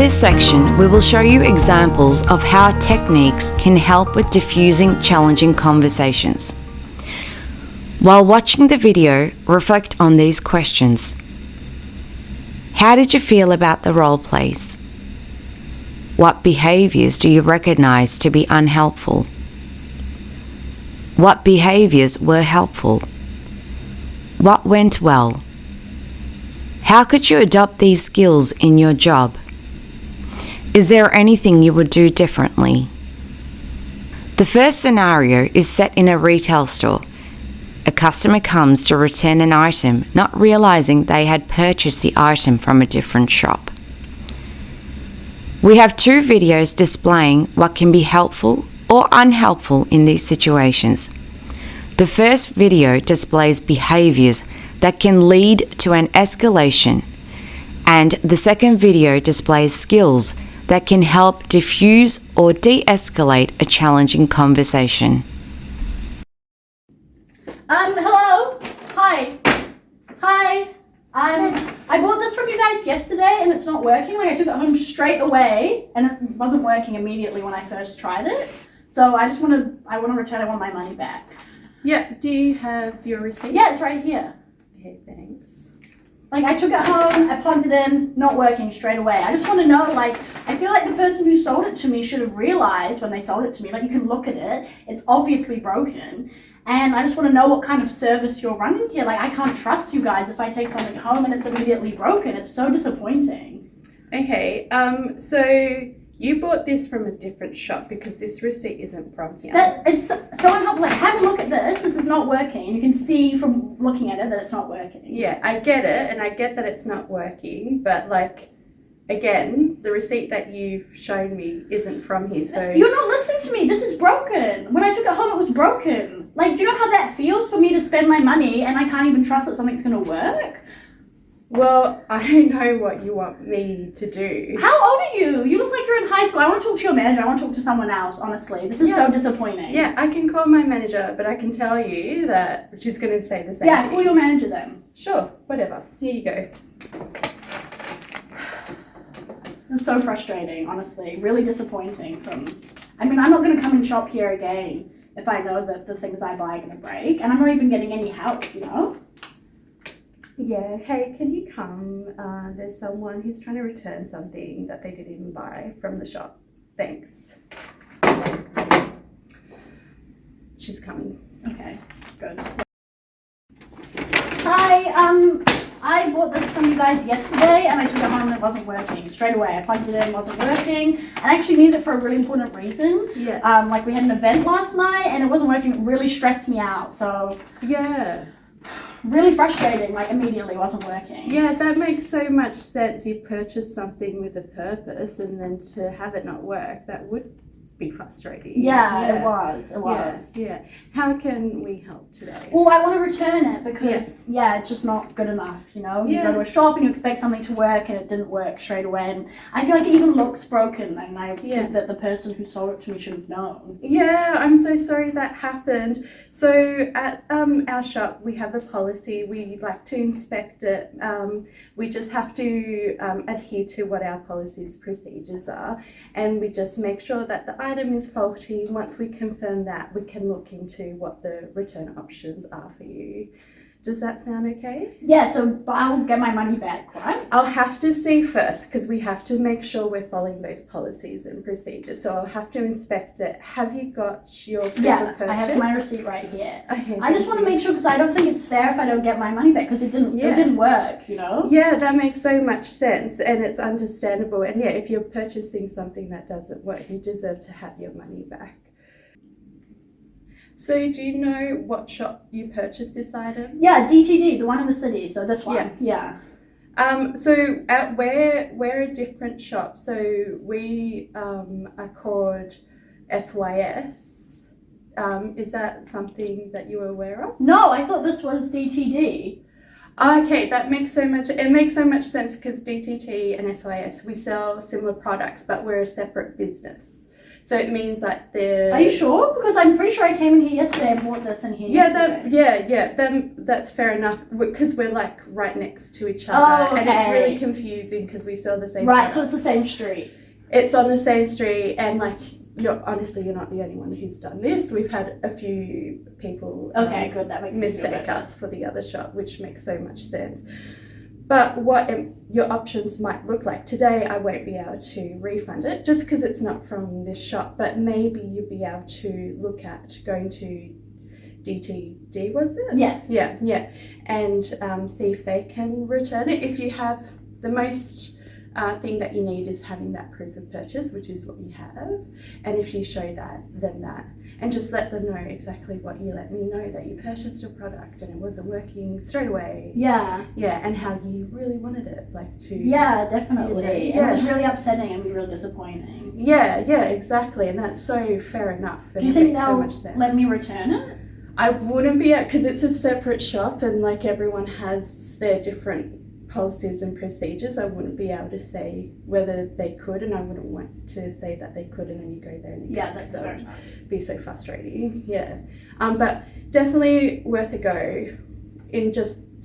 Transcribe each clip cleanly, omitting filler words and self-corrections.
this section, we will show you examples of how techniques can help with diffusing challenging conversations. While watching the video, reflect on these questions. How did you feel about the role plays? What behaviours do you recognise to be unhelpful? What behaviours were helpful? What went well? How could you adopt these skills in your job? Is there anything you would do differently? The first scenario is set in a retail store. A customer comes to return an item, not realizing they had purchased the item from a different shop. We have two videos displaying what can be helpful or unhelpful in these situations. The first video displays behaviours that can lead to an escalation, and the second video displays skills that can help diffuse or de-escalate a challenging conversation. Hello? Hi. I bought this from you guys yesterday and it's not working. Like, I took it home straight away and it wasn't working immediately when I first tried it. So I want to return, I want my money back. Yeah, do you have your receipt? Yeah, it's right here. Okay, thanks. Like, I took it home, I plugged it in, not working straight away. I just want to know, like, I feel like the person who sold it to me should have realized when they sold it to me, like, you can look at it, it's obviously broken. And I just want to know what kind of service you're running here. Like, I can't trust you guys if I take something home and it's immediately broken. It's so disappointing. Okay, so you bought this from a different shop because this receipt isn't from here. It's so unhelpful. Like, have a look at this. This is not working. You can see from looking at it that it's not working. Yeah, I get it, and I get that it's not working, but like, again, the receipt that you've shown me isn't from here, so... You're not listening to me. This is broken. When I took it home, it was broken. Like, do you know how that feels for me to spend my money and I can't even trust that something's going to work? Well, I don't know what you want me to do. How old are you? You look like you're in high school. I want to talk to your manager. I want to talk to someone else, honestly. This is so disappointing. Yeah, I can call my manager, but I can tell you that she's going to say the same thing. Yeah, call your manager then. Sure, whatever. Here you go. It's so frustrating, honestly. Really disappointing I'm not going to come and shop here again if I know that the things I buy are going to break. And I'm not even getting any help, you know? Yeah, hey, can you come? There's someone who's trying to return something that they didn't even buy from the shop. Thanks. She's coming. Okay, good. Hi, I bought this from you guys yesterday and I took it home and it wasn't working straight away. I plugged it in, it wasn't working. I actually needed it for a really important reason. Yeah. Like, we had an event last night and it wasn't working. It really stressed me out. So yeah. Really frustrating, like, immediately wasn't working. Yeah, that makes so much sense. You purchase something with a purpose and then to have it not work, that would be frustrating. Yeah. It was. Yeah. How can we help today? Well, I want to return it because, it's just not good enough, you know? You go to a shop and you expect something to work and it didn't work straight away. And I feel like it even looks broken and I think that the person who sold it to me should have known. Yeah, I'm so sorry that happened. So at our shop, we have a policy. We like to inspect it. We just have to adhere to what our policies, procedures are. And we just make sure that the item is faulty. Once we confirm that, we can look into what the return options are for you. Does that sound okay? Yeah, so I'll get my money back, right? I'll have to see first because we have to make sure we're following those policies and procedures. So I'll have to inspect it. Have you got your proof of purchase? I have my receipt right here. Okay, I just want to make sure because I don't think it's fair if I don't get my money back because it didn't work, you know? Yeah, that makes so much sense and it's understandable. And yeah, if you're purchasing something that doesn't work, you deserve to have your money back. So do you know what shop you purchased this item? Yeah, DTD, the one in the city, so this one. Yeah. So we're a different shop. So we are called SYS. Is that something that you were aware of? No, I thought this was DTD. Okay, it makes so much sense because DTT and SYS, we sell similar products, but we're a separate business. So it means that they're... Are you sure? Because I'm pretty sure I came in here yesterday and bought this in here yesterday. Then that's fair enough because we're like right next to each other. Oh, okay. And it's really confusing because we sell the same Right, products. so it's the same street. It's on the same street, and like you're not the only one who's done this. We've had a few people Okay, good. That makes me feel mistake better. us for the other shop, which makes so much sense. But what your options might look like today, I won't be able to refund it just because it's not from this shop. But maybe you'll be able to look at going to DTD, was it? Yes. Yeah, and see if they can return it. If you have the most thing that you need is having that proof of purchase, which is what you have, and if you show that, then that, and just let them know exactly what you let me know, that you purchased a product and it wasn't working straight away. Yeah, and how you really wanted it, like to... Yeah, definitely. Yeah. And it was really upsetting and really disappointing. Yeah, exactly, and that's so fair enough. And Do you it think makes so they'll much sense. let me return it? I wouldn't be, because it's a separate shop and like everyone has their different policies and procedures. I wouldn't be able to say whether they could, and I wouldn't want to say that they could and then you go there and That's fair enough. be so frustrating. But definitely worth a go.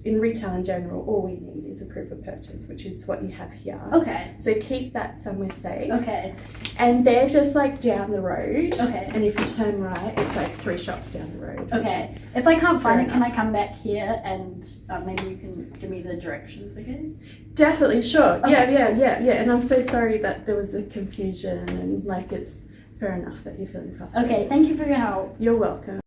In retail in general, all we need is a proof of purchase, which is what you have here. Okay. So keep that somewhere safe. Okay. And they're just like down the road. Okay. And if you turn right, it's like 3 shops down the road. Okay. If I can't find fair it, can I come back here and maybe you can give me the directions again? Definitely, sure. Okay. Yeah. And I'm so sorry that there was a confusion, and like it's fair enough that you're feeling frustrated. Okay, thank you for your help. You're welcome.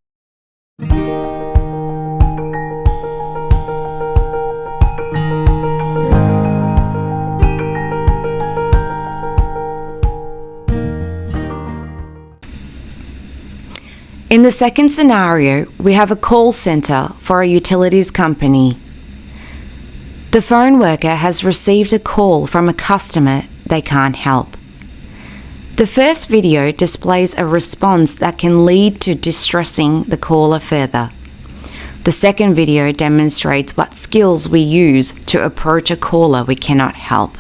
In the second scenario, we have a call center for a utilities company. The phone worker has received a call from a customer they can't help. The first video displays a response that can lead to distressing the caller further. The second video demonstrates what skills we use to approach a caller we cannot help.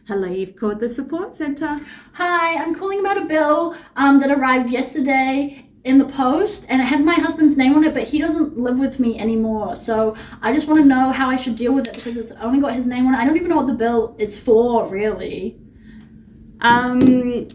Hello, you've called the support centre. Hi, I'm calling about a bill that arrived yesterday in the post, and it had my husband's name on it, but he doesn't live with me anymore. So I just want to know how I should deal with it because it's only got his name on it. I don't even know what the bill is for, really. Hang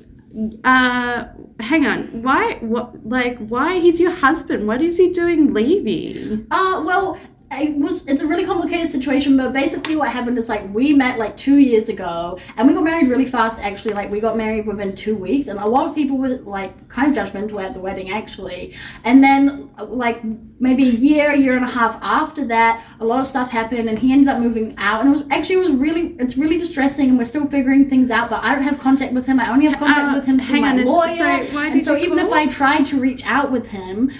on. Why he's your husband? What is he doing leaving? Well, it's a really complicated situation, but basically what happened is like we met like 2 years ago and we got married really fast actually. Like we got married within 2 weeks, and a lot of people were like kind of judgmental at the wedding actually. And then like maybe a year and a half after that, a lot of stuff happened and he ended up moving out, and it's really distressing, and we're still figuring things out, but I don't have contact with him. I only have contact with him through my lawyer. So even if I tried to reach out to him,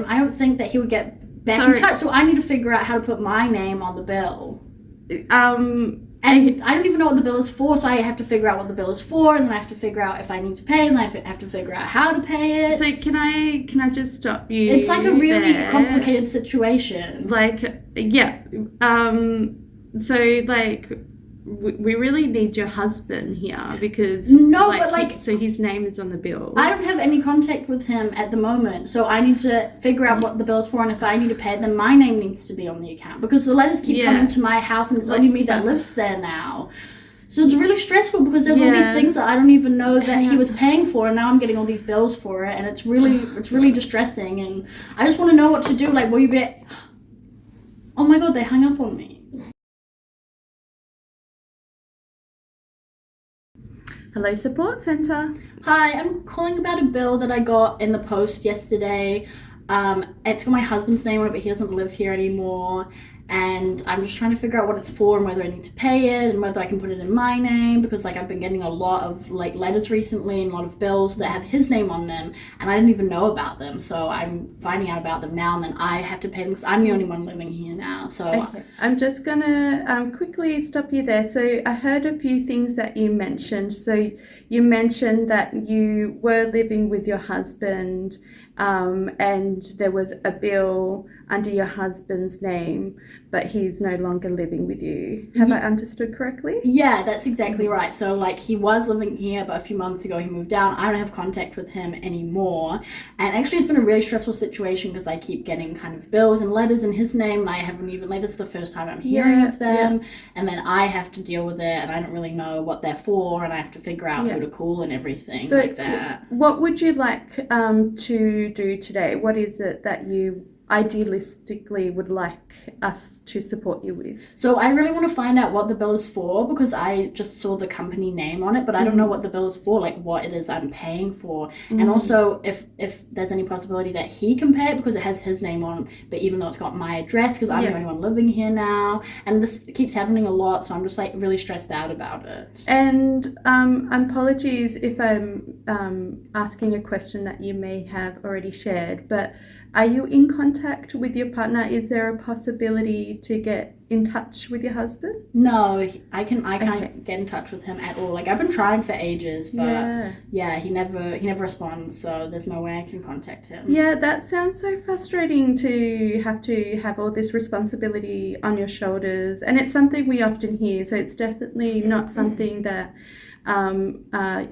I don't think that he would get back in touch. So I need to figure out how to put my name on the bill. And I don't even know what the bill is for, so I have to figure out what the bill is for, and then I have to figure out if I need to pay, and then I have to figure out how to pay it. So can I just stop you? It's like a really complicated situation. We really need your husband here because so his name is on the bill. I don't have any contact with him at the moment, so I need to figure out what the bill is for, and if I need to pay it, then my name needs to be on the account because the letters keep coming to my house, and it's only me that lives there now. So it's really stressful because there's all these things that I don't even know that he was paying for, and now I'm getting all these bills for it, and it's really distressing, and I just want to know what to do. Like, will you be... Oh my god, they hung up on me. Hello, support centre. Hi, I'm calling about a bill that I got in the post yesterday. It's got my husband's name on it, but he doesn't live here anymore. And I'm just trying to figure out what it's for and whether I need to pay it and whether I can put it in my name, because like I've been getting a lot of like letters recently and a lot of bills that have his name on them, and I didn't even know about them. So I'm finding out about them now, and then I have to pay them because I'm the only one living here now. So okay. I'm just gonna quickly stop you there. So I heard a few things that you mentioned. So you mentioned that you were living with your husband, and there was a bill under your husband's name, but he's no longer living with you. Have I understood correctly? Yeah, that's exactly right. So like he was living here, but a few months ago he moved out. I don't have contact with him anymore. And actually it's been a really stressful situation because I keep getting kind of bills and letters in his name, and I haven't even, like, this is the first time I'm hearing of them. And then I have to deal with it, and I don't really know what they're for, and I have to figure out who to call and everything like that. What would you like to do today? What is it that you idealistically would like us to support you with? So I really want to find out what the bill is for, because I just saw the company name on it, but I don't know what the bill is for, like what it is I'm paying for. And also if there's any possibility that he can pay it, because it has his name on it, but even though it's got my address, because I'm the only one living here now, and this keeps happening a lot, so I'm just like really stressed out about it. And apologies if I'm asking a question that you may have already shared, but are you in contact with your partner? Is there a possibility to get in touch with your husband? No, I can't get in touch with him at all. Like I've been trying for ages, but he never responds, so there's no way I can contact him. Yeah, that sounds so frustrating to have all this responsibility on your shoulders, and it's something we often hear, so it's definitely not something that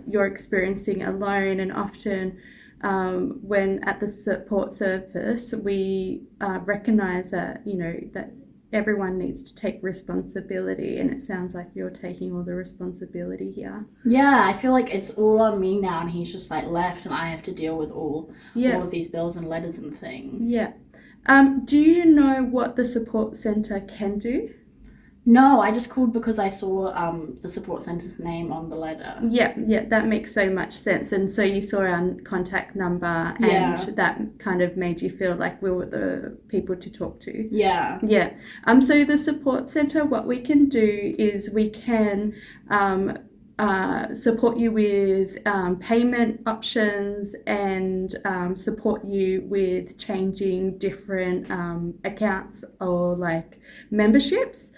you're experiencing alone. And often when at the support service we recognise that, you know, that everyone needs to take responsibility, and it sounds like you're taking all the responsibility here. Yeah, I feel like it's all on me now, and he's just like left, and I have to deal with all of these bills and letters and things. Yeah. Do you know what the support centre can do? No, I just called because I saw the support centre's name on the letter. Yeah, that makes so much sense. And so you saw our contact number, and that kind of made you feel like we were the people to talk to. Yeah. Yeah. So the support centre, what we can do is we can support you with payment options, and support you with changing different accounts or like memberships.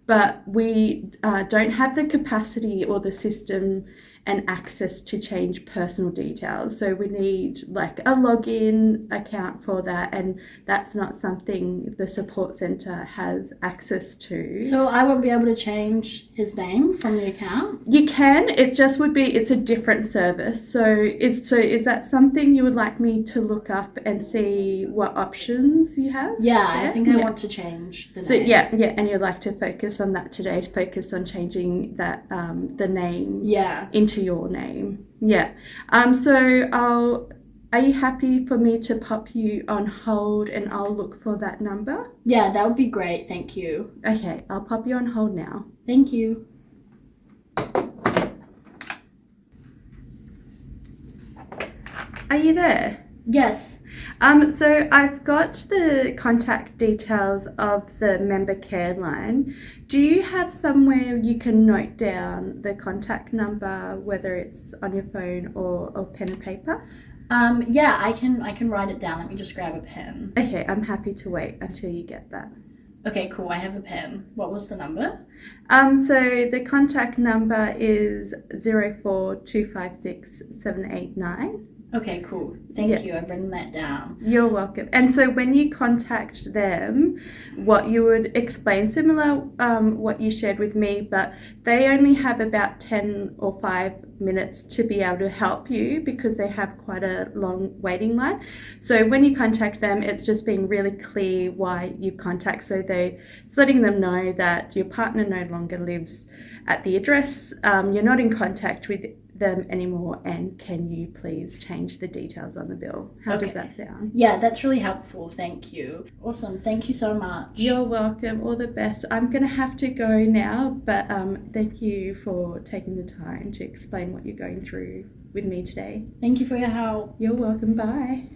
But we don't have the capacity or the system and access to change personal details. So we need like a login account for that, and that's not something the support centre has access to. So I won't be able to change his name from the account? You can, it just would be, it's a different service. So is that something you would like me to look up and see what options you have? Yeah, I think I want to change the name. So yeah, and you'd like to focus on that today, focus on changing that the name into your name. Yeah. Are you happy for me to pop you on hold and I'll look for that number? Yeah, that would be great. Thank you. Okay, I'll pop you on hold now. Thank you. Are you there? Yes. So I've got the contact details of the member care line. Do you have somewhere you can note down the contact number, whether it's on your phone or pen and paper? Yeah, I can write it down. Let me just grab a pen. Okay, I'm happy to wait until you get that. Okay, cool. I have a pen. What was the number? So the contact number is 04256 789. Okay, cool. Thank you. I've written that down. You're welcome. And so when you contact them, what you would explain, similar what you shared with me, but they only have about 10 or 5 minutes to be able to help you because they have quite a long waiting line. So when you contact them, it's just being really clear why you contact. So it's letting them know that your partner no longer lives at the address, you're not in contact with them anymore, and can you please change the details on the bill? How does that sound? Yeah, that's really helpful. Thank you. Awesome. Thank you so much. You're welcome. All the best. I'm going to have to go now, but thank you for taking the time to explain what you're going through with me today. Thank you for your help. You're welcome. Bye.